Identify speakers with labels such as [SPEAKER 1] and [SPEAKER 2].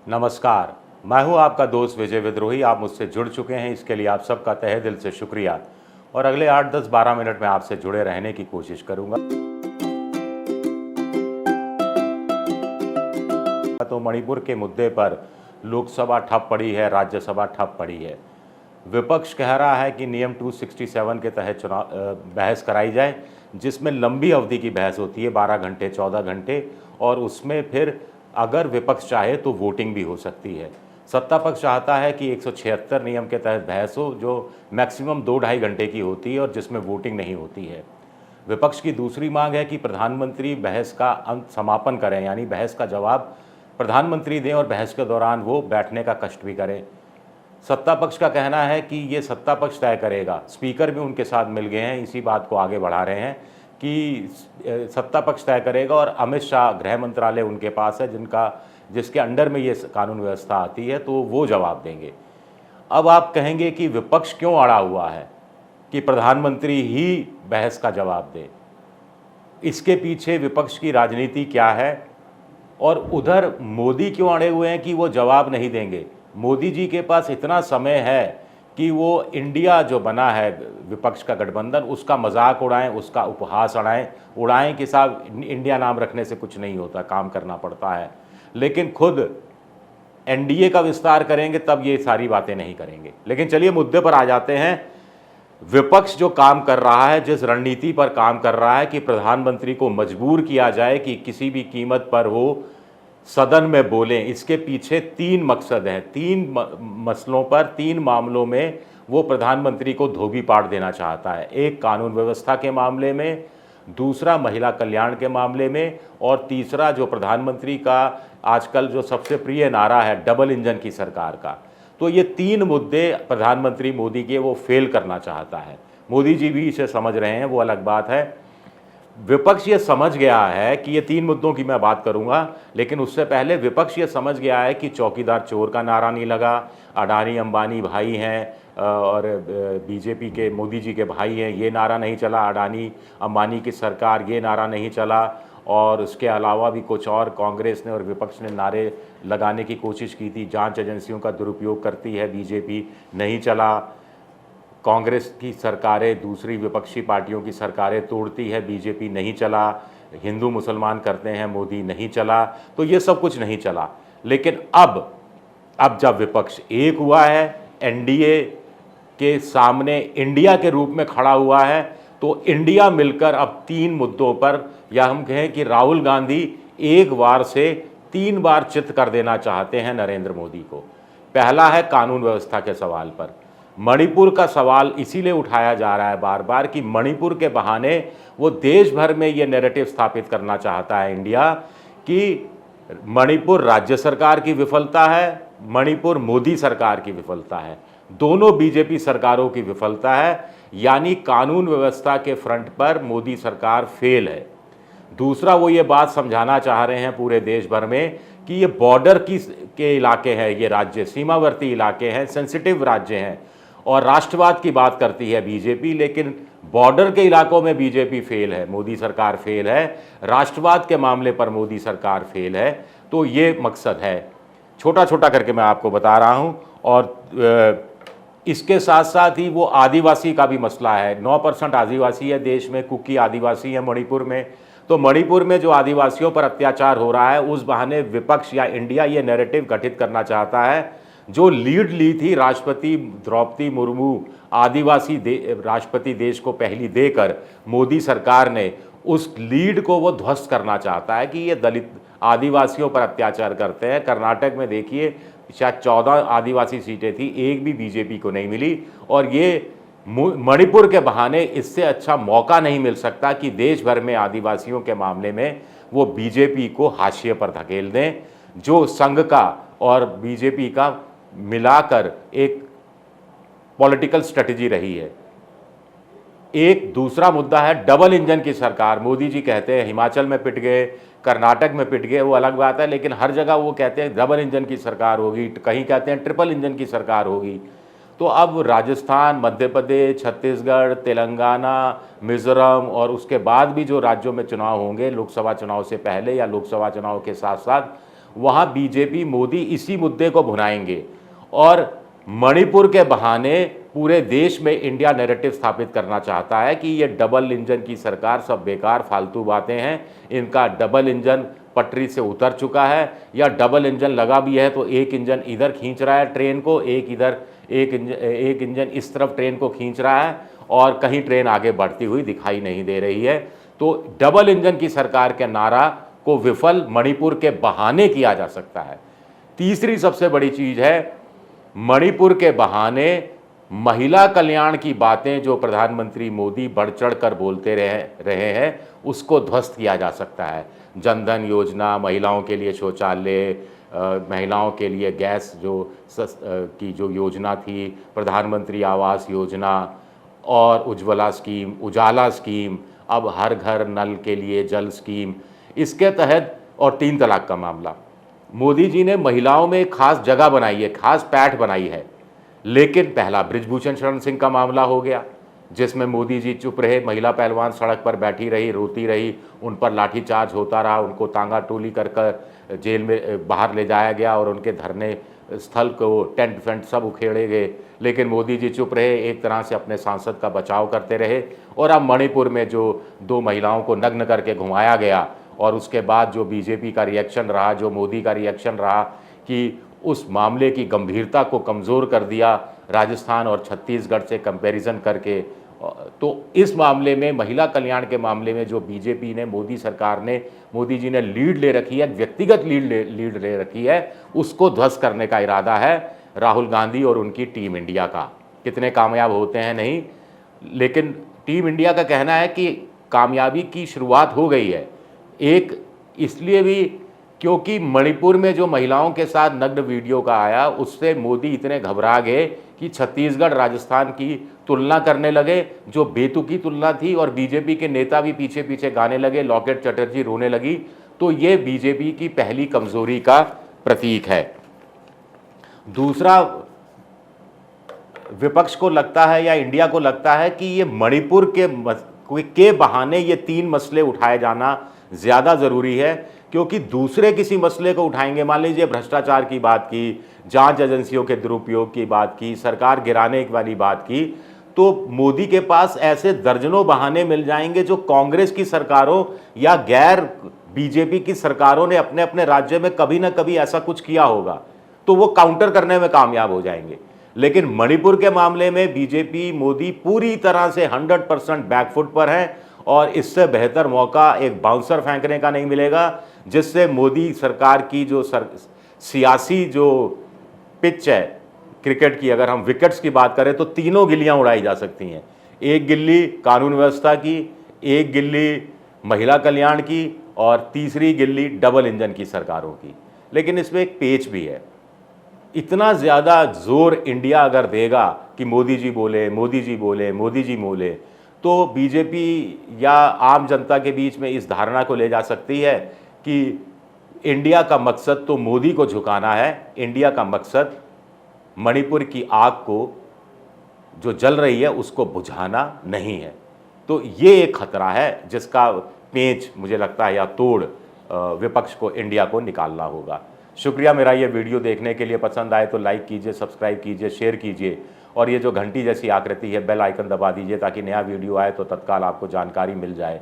[SPEAKER 1] नमस्कार। मैं हूं आपका दोस्त विजय विद्रोही। आप मुझसे जुड़ चुके हैं, इसके लिए आप सबका तहे दिल से शुक्रिया। और अगले 8, 10, 12 मिनट में आपसे जुड़े रहने की कोशिश करूंगा। तो मणिपुर के मुद्दे पर लोकसभा ठप पड़ी है, राज्यसभा ठप पड़ी है। विपक्ष कह रहा है कि नियम 267 के तहत चुनाव बहस कराई जाए, जिसमें लंबी अवधि की बहस होती है, 12 घंटे, 14 घंटे, और उसमें फिर अगर विपक्ष चाहे तो वोटिंग भी हो सकती है। सत्ता पक्ष चाहता है कि 176 नियम के तहत बहस हो, जो मैक्सिमम 2-2.5 घंटे की होती है और जिसमें वोटिंग नहीं होती है। विपक्ष की दूसरी मांग है कि प्रधानमंत्री बहस का अंत समापन करें, यानी बहस का जवाब प्रधानमंत्री दें और बहस के दौरान वो बैठने का कष्ट भी करें। सत्ता पक्ष का कहना है कि ये सत्ता पक्ष तय करेगा। स्पीकर भी उनके साथ मिल गए हैं, इसी बात को आगे बढ़ा रहे हैं कि सत्ता पक्ष तय करेगा और अमित शाह, गृह मंत्रालय उनके पास है, जिसके अंडर में ये कानून व्यवस्था आती है, तो वो जवाब देंगे। अब आप कहेंगे कि विपक्ष क्यों अड़ा हुआ है कि प्रधानमंत्री ही बहस का जवाब दे। इसके पीछे विपक्ष की राजनीति क्या है और उधर मोदी क्यों अड़े हुए हैं कि वो जवाब नहीं देंगे। मोदी जी के पास इतना समय है कि वो इंडिया जो बना है, विपक्ष का गठबंधन, उसका मजाक उड़ाएं, उसका उपहास उड़ाएं कि साहब इंडिया नाम रखने से कुछ नहीं होता, काम करना पड़ता है। लेकिन खुद एनडीए का विस्तार करेंगे तब ये सारी बातें नहीं करेंगे। लेकिन चलिए मुद्दे पर आ जाते हैं। विपक्ष जो काम कर रहा है, जिस रणनीति पर काम कर रहा है कि प्रधानमंत्री को मजबूर किया जाए कि किसी भी कीमत पर वो सदन में बोलें, इसके पीछे 3 मकसद हैं। 3 मसलों पर, 3 मामलों में वो प्रधानमंत्री को धोबी पाड़ देना चाहता है। एक कानून व्यवस्था के मामले में, दूसरा महिला कल्याण के मामले में, और तीसरा जो प्रधानमंत्री का आजकल जो सबसे प्रिय नारा है, डबल इंजन की सरकार का। तो ये 3 मुद्दे प्रधानमंत्री मोदी के वो फेल करना चाहता है। मोदी जी भी इसे समझ रहे हैं, वो अलग बात है। विपक्ष ये समझ गया है कि ये 3 मुद्दों की मैं बात करूंगा, लेकिन उससे पहले विपक्ष ये समझ गया है कि चौकीदार चोर का नारा नहीं लगा। अडानी अंबानी भाई हैं और बीजेपी के मोदी जी के भाई हैं, ये नारा नहीं चला। अडानी अंबानी की सरकार, ये नारा नहीं चला। और उसके अलावा भी कुछ और कांग्रेस ने और विपक्ष ने नारे लगाने की कोशिश की थी। जांच एजेंसियों का दुरुपयोग करती है बीजेपी, नहीं चला। कांग्रेस की सरकारें दूसरी विपक्षी पार्टियों की सरकारें तोड़ती है बीजेपी, नहीं चला। हिंदू मुसलमान करते हैं मोदी, नहीं चला। तो ये सब कुछ नहीं चला। लेकिन अब जब विपक्ष एक हुआ है, एनडीए के सामने इंडिया के रूप में खड़ा हुआ है, तो इंडिया मिलकर अब 3 मुद्दों पर, या हम कहें कि राहुल गांधी एक बार से 3 बार चित कर देना चाहते हैं नरेंद्र मोदी को। पहला है कानून व्यवस्था के सवाल पर। मणिपुर का सवाल इसीलिए उठाया जा रहा है बार बार कि मणिपुर के बहाने वो देश भर में ये नैरेटिव स्थापित करना चाहता है इंडिया कि मणिपुर राज्य सरकार की विफलता है, मणिपुर मोदी सरकार की विफलता है, दोनों बीजेपी सरकारों की विफलता है, यानी कानून व्यवस्था के फ्रंट पर मोदी सरकार फेल है। दूसरा, वो ये बात समझाना चाह रहे हैं पूरे देश भर में कि ये बॉर्डर के इलाके हैं, ये राज्य सीमावर्ती इलाके हैं, सेंसिटिव राज्य हैं, और राष्ट्रवाद की बात करती है बीजेपी, लेकिन बॉर्डर के इलाकों में बीजेपी फेल है, मोदी सरकार फेल है। राष्ट्रवाद के मामले पर मोदी सरकार फेल है। तो ये मकसद है, छोटा छोटा करके मैं आपको बता रहा हूँ। और इसके साथ साथ ही वो आदिवासी का भी मसला है। 9% आदिवासी है देश में, कुकी आदिवासी है मणिपुर में। तो मणिपुर में जो आदिवासियों पर अत्याचार हो रहा है, उस बहाने विपक्ष या इंडिया ये नैरेटिव गठित करना चाहता है। जो लीड ली थी राष्ट्रपति द्रौपदी मुर्मू, आदिवासी राष्ट्रपति देश को पहली देकर मोदी सरकार ने, उस लीड को वो ध्वस्त करना चाहता है कि ये दलित आदिवासियों पर अत्याचार करते हैं। कर्नाटक में देखिए, शायद 14 आदिवासी सीटें थी, एक भी बीजेपी को नहीं मिली। और ये मणिपुर के बहाने इससे अच्छा मौका नहीं मिल सकता कि देश भर में आदिवासियों के मामले में वो बीजेपी को हाशिए पर धकेल दें, जो संघ का और बीजेपी का मिलाकर एक पॉलिटिकल स्ट्रेटजी रही है। एक दूसरा मुद्दा है डबल इंजन की सरकार। मोदी जी कहते हैं हिमाचल में पिट गए, कर्नाटक में पिट गए, वो अलग बात है, लेकिन हर जगह वो कहते हैं डबल इंजन की सरकार होगी, कहीं कहते हैं ट्रिपल इंजन की सरकार होगी। तो अब राजस्थान, मध्य प्रदेश, छत्तीसगढ़, तेलंगाना, मिजोरम और उसके बाद भी जो राज्यों में चुनाव होंगे, लोकसभा चुनाव से पहले या लोकसभा चुनाव के साथ साथ, वहाँ बीजेपी मोदी इसी मुद्दे को भुनाएंगे और मणिपुर के बहाने पूरे देश में इंडिया नैरेटिव स्थापित करना चाहता है कि ये डबल इंजन की सरकार सब बेकार फालतू बातें हैं, इनका डबल इंजन पटरी से उतर चुका है, या डबल इंजन लगा भी है तो एक इंजन इधर खींच रहा है ट्रेन को, एक इधर एक इंजन इस तरफ ट्रेन को खींच रहा है और कहीं ट्रेन आगे बढ़ती हुई दिखाई नहीं दे रही है। तो डबल इंजन की सरकार के नारा को विफल मणिपुर के बहाने किया जा सकता है। तीसरी सबसे बड़ी चीज़ है, मणिपुर के बहाने महिला कल्याण की बातें जो प्रधानमंत्री मोदी बढ़ चढ़ कर बोलते रहे हैं उसको ध्वस्त किया जा सकता है। जनधन योजना, महिलाओं के लिए शौचालय, महिलाओं के लिए गैस की जो योजना थी, प्रधानमंत्री आवास योजना और उज्ज्वला स्कीम, उजाला स्कीम, अब हर घर नल के लिए जल स्कीम, इसके तहत, और 3 तलाक का मामला, मोदी जी ने महिलाओं में एक खास जगह बनाई है, खास पैठ बनाई है। लेकिन पहला ब्रिजभूषण शरण सिंह का मामला हो गया जिसमें मोदी जी चुप रहे, महिला पहलवान सड़क पर बैठी रही, रोती रही, उन पर लाठीचार्ज होता रहा, उनको तांगा टोली कर जेल में बाहर ले जाया गया और उनके धरने स्थल को टेंट फेंट सब उखेड़े गए, लेकिन मोदी जी चुप रहे, एक तरह से अपने सांसद का बचाव करते रहे। और अब मणिपुर में जो 2 महिलाओं को नग्न करके घुमाया गया और उसके बाद जो बीजेपी का रिएक्शन रहा, जो मोदी का रिएक्शन रहा कि उस मामले की गंभीरता को कमज़ोर कर दिया राजस्थान और छत्तीसगढ़ से कंपैरिजन करके। तो इस मामले में, महिला कल्याण के मामले में जो बीजेपी ने, मोदी सरकार ने, मोदी जी ने लीड ले रखी है, व्यक्तिगत लीड ले रखी है, उसको ध्वस्त करने का इरादा है राहुल गांधी और उनकी टीम इंडिया का। कितने कामयाब होते हैं नहीं, लेकिन टीम इंडिया का कहना है कि कामयाबी की शुरुआत हो गई है। एक इसलिए भी क्योंकि मणिपुर में जो महिलाओं के साथ नग्न वीडियो का आया उससे मोदी इतने घबरा गए कि छत्तीसगढ़ राजस्थान की तुलना करने लगे, जो बेतुकी तुलना थी, और बीजेपी के नेता भी पीछे पीछे गाने लगे, लॉकेट चटर्जी रोने लगी। तो ये बीजेपी की पहली कमजोरी का प्रतीक है। दूसरा, विपक्ष को लगता है या इंडिया को लगता है कि ये मणिपुर के बहाने ये 3 मसले उठाए जाना ज़्यादा ज़रूरी है, क्योंकि दूसरे किसी मसले को उठाएंगे, मान लीजिए भ्रष्टाचार की बात की, जांच एजेंसियों के दुरुपयोग की बात की, सरकार गिराने वाली बात की, तो मोदी के पास ऐसे दर्जनों बहाने मिल जाएंगे जो कांग्रेस की सरकारों या गैर बीजेपी की सरकारों ने अपने अपने राज्य में कभी ना कभी ऐसा कुछ किया होगा, तो वो काउंटर करने में कामयाब हो जाएंगे। लेकिन मणिपुर के मामले में बीजेपी, मोदी पूरी तरह से 100% बैकफुट पर है और इससे बेहतर मौका एक बाउंसर फेंकने का नहीं मिलेगा, जिससे मोदी सरकार की जो सियासी जो पिच है क्रिकेट की, अगर हम विकेट्स की बात करें तो तीनों गिल्लियां उड़ाई जा सकती हैं। एक गिल्ली कानून व्यवस्था की, एक गिल्ली महिला कल्याण की और तीसरी गिल्ली डबल इंजन की सरकारों की। लेकिन इसमें एक पेच भी है, इतना ज़्यादा जोर इंडिया अगर देगा कि मोदी जी बोले, मोदी जी बोले, मोदी जी बोले, तो बीजेपी या आम जनता के बीच में इस धारणा को ले जा सकती है कि इंडिया का मकसद तो मोदी को झुकाना है, इंडिया का मकसद मणिपुर की आग को जो जल रही है उसको बुझाना नहीं है। तो ये एक खतरा है जिसका पेंच मुझे लगता है या तोड़ विपक्ष को, इंडिया को निकालना होगा। शुक्रिया मेरा ये वीडियो देखने के लिए। पसंद आए तो लाइक कीजिए, सब्सक्राइब कीजिए, शेयर कीजिए और ये जो घंटी जैसी आकृति है बेल आइकन दबा दीजिए ताकि नया वीडियो आए तो तत्काल आपको जानकारी मिल जाए।